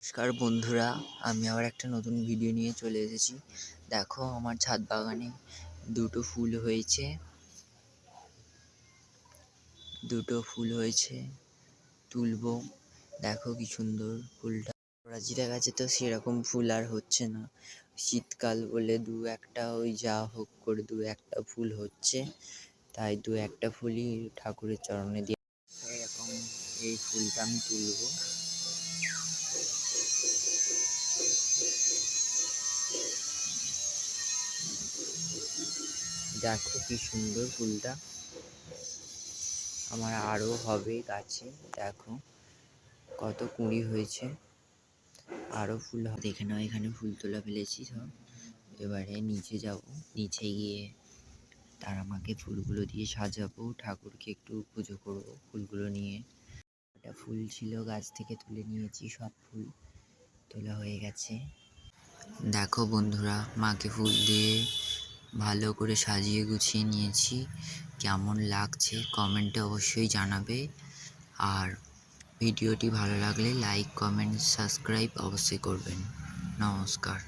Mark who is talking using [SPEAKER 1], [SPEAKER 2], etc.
[SPEAKER 1] নমস্কার বন্ধুরা, আমি আবার একটা নতুন ভিডিও নিয়ে চলে এসেছি। দেখো আমার ছাদ বাগানে দুটো ফুল হয়েছে, তুলবো। দেখো কি সুন্দর ফুলটা। অপরাজিতা গাছে তো সেরকম ফুল আর হচ্ছে না, শীতকাল বলে দু একটা ওই যা হোক করে দু একটা ফুল হচ্ছে, তাই দু একটা ফুলই ঠাকুরের চরণে দিয়ে এরকম এই ফুলটা আমি তুলবো। দেখো কি সুন্দর ফুলটা, আমার আরও হবে গাছে। দেখো কত কুঁড়ি হয়েছে, আরও ফুল দেখে নাও। এখানে ফুল তোলা ফেলেছি সব। এবারে নিচে যাব, নিচে গিয়ে তারা মাকে ফুলগুলো দিয়ে সাজাবো, ঠাকুরকে একটু পুজো করবো ফুলগুলো নিয়ে। একটা ফুল ছিল গাছ থেকে তুলে নিয়েছি, সব ফুল তোলা হয়ে গেছে। দেখো বন্ধুরা, মাকে ফুল দিয়ে ভালো করে সাজিয়ে গুছিয়ে নিয়েছি। কেমন লাগছে কমেন্টে অবশ্যই জানাবে। আর ভিডিওটি ভালো লাগলে লাইক, কমেন্ট, সাবস্ক্রাইব অবশ্যই করবেন। নমস্কার।